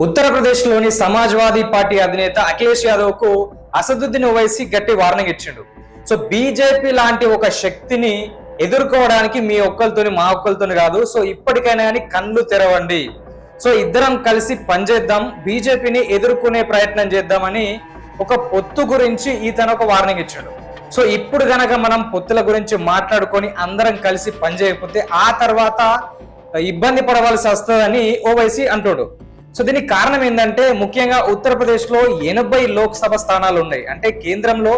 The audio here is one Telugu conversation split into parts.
ఉత్తరప్రదేశ్లోని సమాజ్వాదీ పార్టీ అధినేత అఖిలేష్ యాదవ్ కు అసదుద్దీన్ ఓవైసీ గట్టి వార్నింగ్ ఇచ్చిండు. సో బీజేపీ లాంటి ఒక శక్తిని ఎదుర్కోవడానికి మీ ఒక్కరితోని మా ఒక్కరితోని కాదు, సో ఇప్పటికైనా కానీ కళ్ళు తెరవండి, సో ఇద్దరం కలిసి పనిచేద్దాం, బీజేపీని ఎదుర్కొనే ప్రయత్నం చేద్దామని ఒక పొత్తు గురించి ఈతను ఒక వార్నింగ్ ఇచ్చాడు. సో ఇప్పుడు గనక మనం పొత్తుల గురించి మాట్లాడుకొని అందరం కలిసి పనిచేయకపోతే ఆ తర్వాత ఇబ్బంది పడవలసి వస్తుందని ఓవైసీ అంటాడు. సో దీనికి కారణం ఏంటంటే ముఖ్యంగా ఉత్తరప్రదేశ్ లో 80 లోక్సభ స్థానాలు ఉన్నాయి. అంటే కేంద్రంలో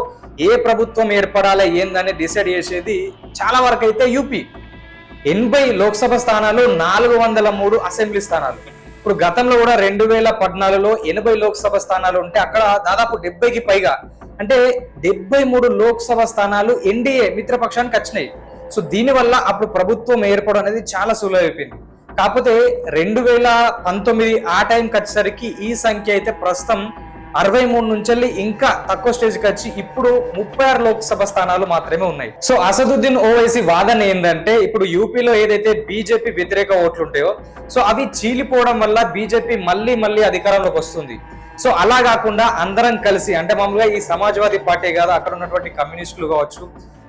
ఏ ప్రభుత్వం ఏర్పడాలి ఏందని డిసైడ్ చేసేది చాలా వరకు అయితే యూపీ. 80 లోక్సభ స్థానాలు, 403 అసెంబ్లీ స్థానాలు. ఇప్పుడు గతంలో కూడా 2014లో 80 లోక్సభ స్థానాలు ఉంటే అక్కడ దాదాపు 70కి పైగా, అంటే 73 లోక్సభ స్థానాలు ఎన్డీఏ మిత్రపక్షానికి వచ్చినాయి. సో దీనివల్ల అప్పుడు ప్రభుత్వం ఏర్పడడం అనేది చాలా సులువైపోయింది. కాకపోతే 2019 ఆ టైంకి వచ్చేసరికి ఈ సంఖ్య అయితే ప్రస్తుతం 63 నుంచి ఇంకా తక్కువ స్టేజ్కి వచ్చి ఇప్పుడు 36 లోక్సభ స్థానాలు మాత్రమే ఉన్నాయి. సో అసదుద్దీన్ ఓవైసీ వాదన ఏంటంటే ఇప్పుడు యూపీలో ఏదైతే బీజేపీ వ్యతిరేక ఓట్లు ఉంటాయో సో అవి చీలిపోవడం వల్ల బీజేపీ మళ్ళీ అధికారంలోకి వస్తుంది. సో అలా కాకుండా అందరం కలిసి, అంటే మామూలుగా ఈ సమాజ్వాదీ పార్టీ కాదు, అక్కడ ఉన్నటువంటి కమ్యూనిస్టులు కావచ్చు,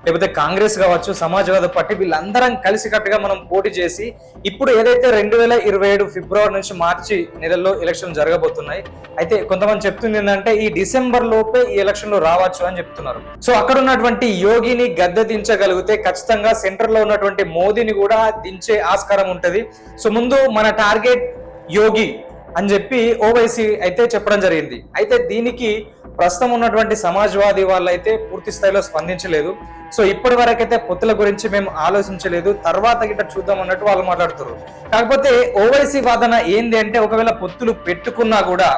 లేకపోతే కాంగ్రెస్ కావచ్చు, సమాజ్వాదీ పార్టీ, వీళ్ళందరం కలిసికట్టుగా మనం పోటీ చేసి ఇప్పుడు ఏదైతే 2027 ఫిబ్రవరి నుంచి మార్చి నెలల్లో ఎలక్షన్ జరగబోతున్నాయి. అయితే కొంతమంది చెప్తుంది ఏంటంటే ఈ డిసెంబర్ లోపే ఈ ఎలక్షన్లు రావచ్చు అని చెప్తున్నారు. సో అక్కడ ఉన్నటువంటి యోగిని గద్దె దించగలిగితే ఖచ్చితంగా సెంటర్ లో ఉన్నటువంటి మోదీని కూడా దించే ఆస్కారం ఉంటది. సో ముందు మన టార్గెట్ యోగి అని చెప్పి ఓవైసీ అయితే చెప్పడం జరిగింది. అయితే దీనికి ప్రస్తుతం ఉన్నటువంటి సమాజ్వాదీ వాళ్ళైతే పూర్తి స్థాయిలో స్పందించలేదు. సో ఇప్పటి వరకైతే పొత్తుల గురించి మేము ఆలోచించలేదు, తర్వాత గిట్ట చూద్దాం అన్నట్టు వాళ్ళు మాట్లాడుతున్నారు. కాకపోతే ఓవైసీ వాదన ఏంది అంటే ఒకవేళ పొత్తులు పెట్టుకున్నా కూడా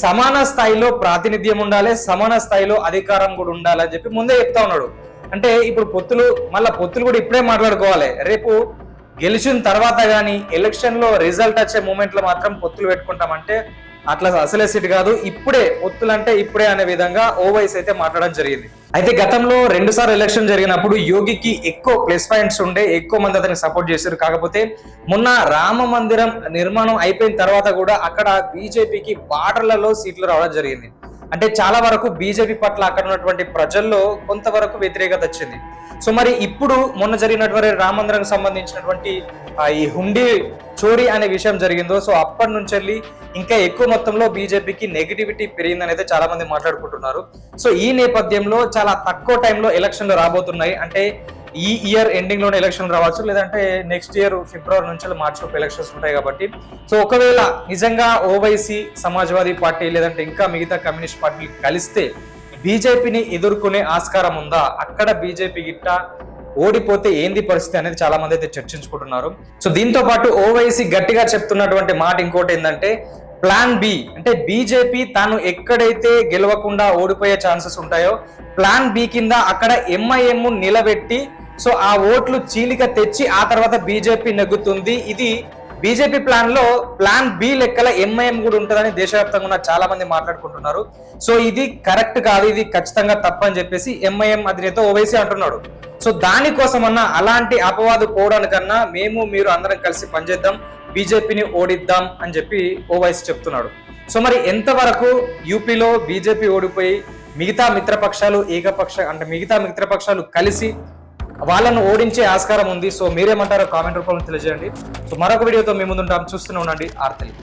సమాన స్థాయిలో ప్రాతినిధ్యం ఉండాలి, సమాన స్థాయిలో అధికారం కూడా ఉండాలని చెప్పి ముందే చెప్తా ఉన్నాడు. అంటే ఇప్పుడు పొత్తులు కూడా ఇప్పుడే మాట్లాడుకోవాలి, రేపు గెలిచిన తర్వాత కానీ ఎలక్షన్ లో రిజల్ట్ వచ్చే మూమెంట్ లో మాత్రం పొత్తులు పెట్టుకుంటామంటే అట్లా అసలే సీట్ కాదు, ఇప్పుడే పొత్తులు అంటే ఇప్పుడే అనే విధంగా ఓవైసీ అయితే మాట్లాడడం జరిగింది. అయితే గతంలో 2 సార్లు ఎలక్షన్ జరిగినప్పుడు యోగికి ఎక్కువ ప్లస్ పాయింట్స్ ఉండే, ఎక్కువ మంది అతనికి సపోర్ట్ చేశారు. కాకపోతే మొన్న రామ మందిరం నిర్మాణం అయిపోయిన తర్వాత కూడా అక్కడ బీజేపీకి బార్డర్లలో సీట్లు రావడం జరిగింది. అంటే చాలా వరకు బీజేపీ పట్ల అక్కడ ఉన్నటువంటి ప్రజల్లో కొంతవరకు వ్యతిరేకత వచ్చింది. సో మరి ఇప్పుడు మొన్న జరిగినటువంటి రామ మందిరానికి సంబంధించినటువంటి ఈ హుండీ చోరీ అనే విషయం జరిగిందో సో అప్పటి నుంచి వెళ్ళి ఇంకా ఎక్కువ మొత్తంలో బీజేపీకి నెగిటివిటీ పెరిగిందని అయితే చాలా మంది మాట్లాడుకుంటున్నారు. సో ఈ నేపథ్యంలో చాలా తక్కువ టైంలో ఎలక్షన్లు రాబోతున్నాయి. అంటే ఈ ఇయర్ ఎండింగ్ లోనే ఎలక్షన్ రావచ్చు, లేదంటే నెక్స్ట్ ఇయర్ ఫిబ్రవరి నుంచి మార్చి లోపు ఎలక్షన్స్ ఉంటాయి. కాబట్టి సో ఒకవేళ నిజంగా ఓవైసీ, సమాజ్వాదీ పార్టీ లేదంటే ఇంకా మిగతా కమ్యూనిస్ట్ పార్టీలు కలిస్తే బీజేపీని ఎదుర్కొనే ఆస్కారం ఉందా, అక్కడ బీజేపీ గిట్ట ఓడిపోతే ఏంది పరిస్థితి అనేది చాలా మంది అయితే చర్చించుకుంటున్నారు. సో దీంతో పాటు ఓవైసీ గట్టిగా చెప్తున్నటువంటి మాట ఇంకోటి ఏంటంటే ప్లాన్ బి, అంటే బీజేపీ తాను ఎక్కడైతే గెలవకుండా ఓడిపోయే ఛాన్సెస్ ఉంటాయో ప్లాన్ బి కింద అక్కడ ఎంఐఎం నిలబెట్టి సో ఆ ఓట్లు చీలిక తెచ్చి ఆ తర్వాత బీజేపీ నెగ్గుతుంది. ఇది బీజేపీ ప్లాన్ లో ప్లాన్ బి లెక్కల ఎంఐఎం కూడా ఉంటుందని దేశవ్యాప్తంగా ఉన్న చాలా మంది మాట్లాడుకుంటున్నారు. సో ఇది కరెక్ట్ కాదు, ఇది ఖచ్చితంగా తప్పని చెప్పేసి ఎంఐఎం అధినేత ఓవైసీ అంటున్నాడు. సో దానికోసమన్నా అలాంటి అపవాదు పోవడానికన్నా మీరు అందరం కలిసి పనిచేద్దాం, బీజేపీని ఓడిద్దాం అని చెప్పి ఓవైసీ చెప్తున్నాడు. సో మరి ఎంతవరకు యూపీలో బీజేపీ ఓడిపోయి మిగతా మిత్రపక్షాలు కలిసి వాళ్ళను ఓడించే ఆస్కారం ఉంది. సో మీరేమంటారో కామెంట్ రూపంలో తెలియజేయండి. సో మరొక వీడియోతో మీ ముందుంటాం, చూస్తూనే ఉండండి ఆర్తలి.